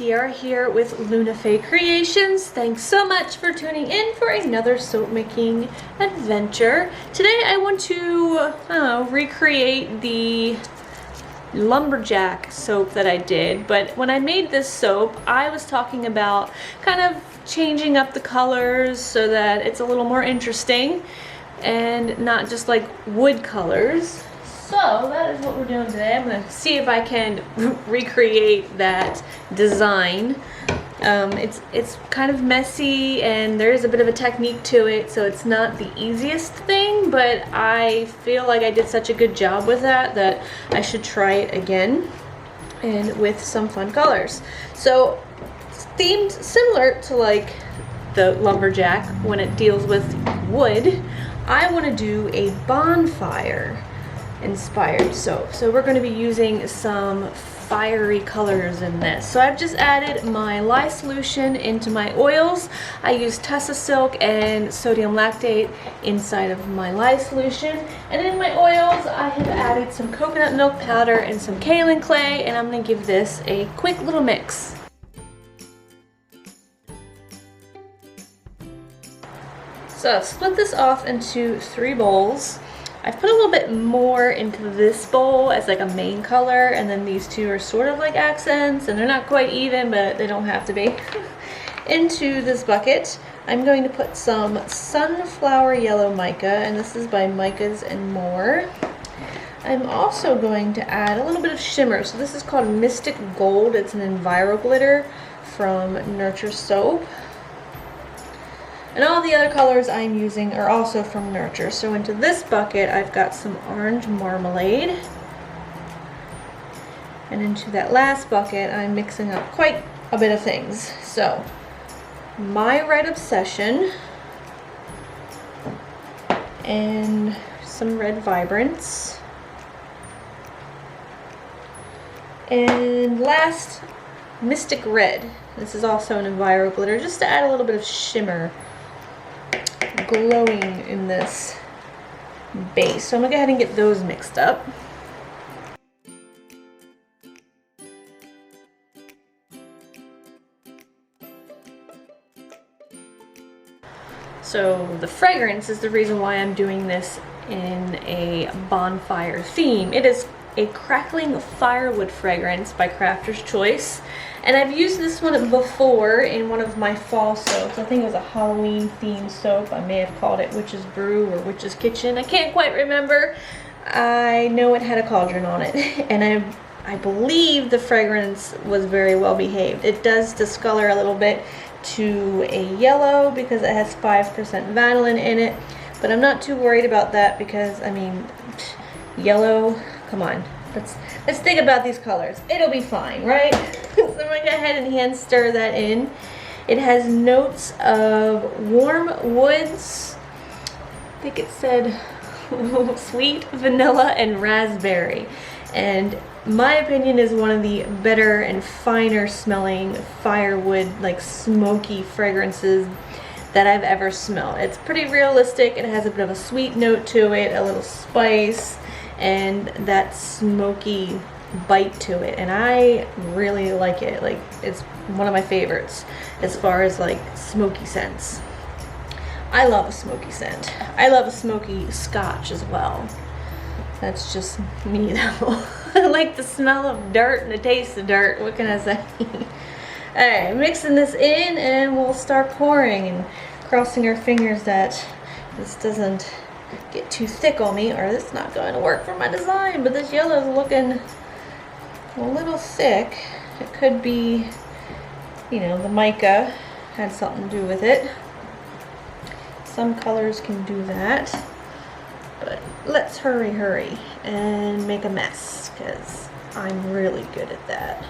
Tiara here with Fae Creations. Thanks so much for tuning in for another soap making adventure. Today I want to, recreate the lumberjack soap that I did, but when I made this soap I was talking about kind of changing up the colors so that it's a little more interesting and not just like wood colors. So that is what we're doing today. I'm going to see if I can recreate that design. It's kind of messy and there is a bit of a technique to it, so it's not the easiest thing, but I feel like I did such a good job with that I should try it again and with some fun colors. So it's themed similar to like the lumberjack when it deals with wood. I want to do a bonfire inspired soap. So we're going to be using some fiery colors in this. So I've just added my lye solution into my oils. I use Tessa silk and sodium lactate inside of my lye solution. And in my oils I have added some coconut milk powder and some kaolin clay, and I'm going to give this a quick little mix. So I've split this off into 3 bowls. I've put a little bit more into this bowl as like a main color, and then these 2 are sort of like accents, and they're not quite even, but they don't have to be. Into this bucket, I'm going to put some sunflower yellow mica, and this is by Micas and More. I'm also going to add a little bit of shimmer. So this is called Mystic Gold. It's an Enviro glitter from Nurture Soap. And all the other colors I'm using are also from Nurture. So into this bucket I've got some orange marmalade. And into that last bucket I'm mixing up quite a bit of things. So My Red Obsession and some Red Vibrance. And last, Mystic Red. This is also an Enviro glitter, just to add a little bit of shimmer, glowing in this base. So I'm gonna go ahead and get those mixed up. So the fragrance is the reason why I'm doing this in a bonfire theme. It is a crackling firewood fragrance by Crafter's Choice. And I've used this one before in one of my fall soaps. I think it was a Halloween themed soap. I may have called it Witch's Brew or Witch's Kitchen. I can't quite remember. I know it had a cauldron on it. And I believe the fragrance was very well behaved. It does discolor a little bit to a yellow because it has 5% vanillin in it. But I'm not too worried about that because, I mean, yellow, come on. Let's think about these colors. It'll be fine, right? So I'm gonna go ahead and hand stir that in. It has notes of warm woods. I think it said sweet, vanilla, and raspberry. And my opinion is one of the better and finer smelling firewood, like smoky fragrances that I've ever smelled. It's pretty realistic. It has a bit of a sweet note to it, a little spice, and that smoky bite to it, and I really like it. Like, it's one of my favorites as far as like smoky scents. I love a smoky scent. I love a smoky scotch as well. That's just me though. I like the smell of dirt and the taste of dirt. What can I say? Alright, mixing this in, and we'll start pouring and crossing our fingers that this doesn't get too thick on me, or it's not going to work for my design. But this yellow is looking a little thick. It could be, you know, the mica had something to do with it. Some colors can do that, but let's hurry and make a mess, because I'm really good at that.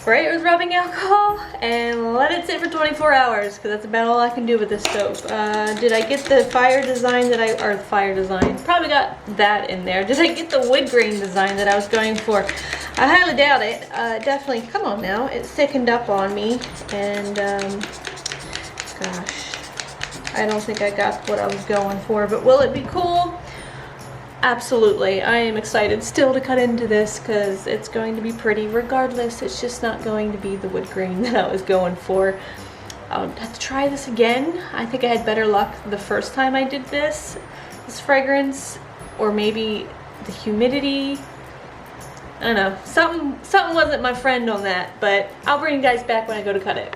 spray it with rubbing alcohol and let it sit for 24 hours because that's about all I can do with this soap. Did I get the fire design that probably got that in there. Did I get the wood grain design that I was going for? I highly doubt it. Definitely, come on now, it thickened up on me, and gosh, I don't think I got what I was going for, but will it be cool? Absolutely. I am excited still to cut into this because it's going to be pretty regardless. It's just not going to be the wood grain that I was going for. I'll have to try this again. I think I had better luck the first time I did this fragrance, or maybe the humidity. I don't know. Something wasn't my friend on that, but I'll bring you guys back when I go to cut it.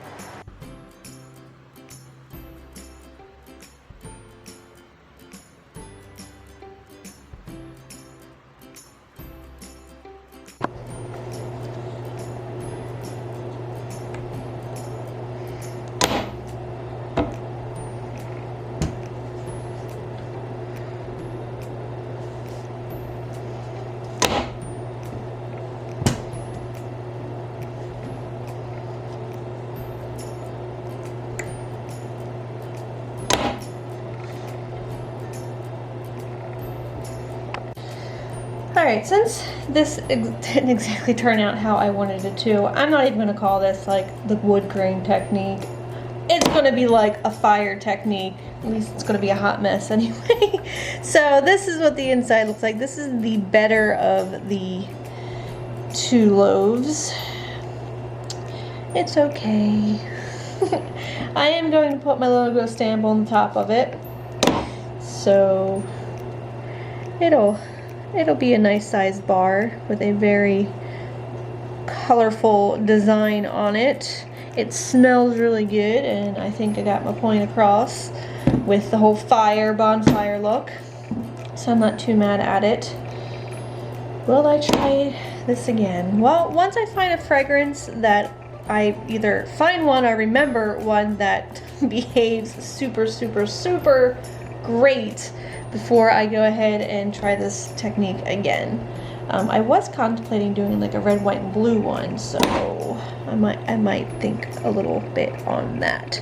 Alright, since this didn't exactly turn out how I wanted it to, I'm not even going to call this like the wood grain technique. It's going to be like a fire technique. At least it's going to be a hot mess anyway. So this is what the inside looks like. This is the better of the two loaves. It's okay. I am going to put my logo stamp on the top of it. So it'll be a nice sized bar with a very colorful design on it. It smells really good, and I think I got my point across with the whole bonfire look. So I'm not too mad at it. Will I try this again? Well, once I find a fragrance that I either find one or remember one that behaves super, super, super great before I go ahead and try this technique again. I was contemplating doing like a red, white, and blue one, so I might think a little bit on that.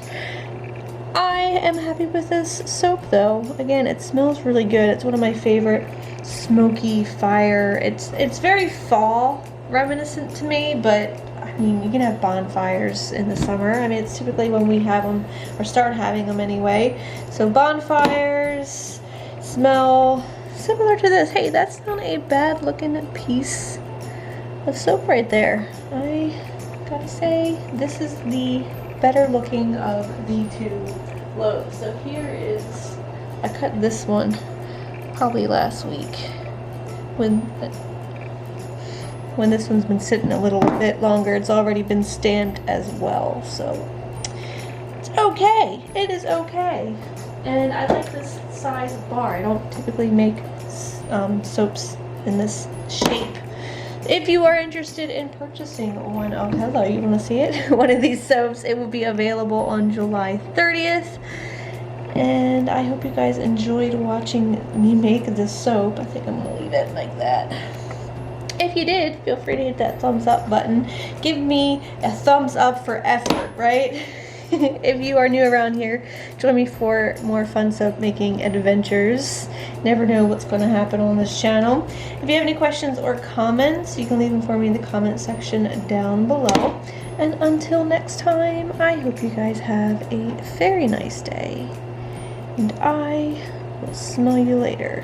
I am happy with this soap though. Again, it smells really good. It's one of my favorite smoky fire. It's very fall reminiscent to me, but I mean, you can have bonfires in the summer. I mean, it's typically when we have them or start having them anyway. So bonfires smell similar to this. Hey, that's not a bad looking piece of soap right there. I gotta say, this is the better looking of the two loaves. So here is, I cut this one probably last week when this one's been sitting a little bit longer. It's already been stamped as well, so it's okay. It is okay. And I like this size bar. I don't typically make soaps in this shape. If you are interested in purchasing one, oh hello, you want to see it? One of these soaps, it will be available on July 30th. And I hope you guys enjoyed watching me make this soap. I think I'm gonna leave it like that. If you did, feel free to hit that thumbs up button. Give me a thumbs up for effort, right? If you are new around here, join me for more fun soap making adventures. Never know what's going to happen on this channel. If you have any questions or comments, you can leave them for me in the comment section down below. And until next time, I hope you guys have a very nice day. And I will smell you later.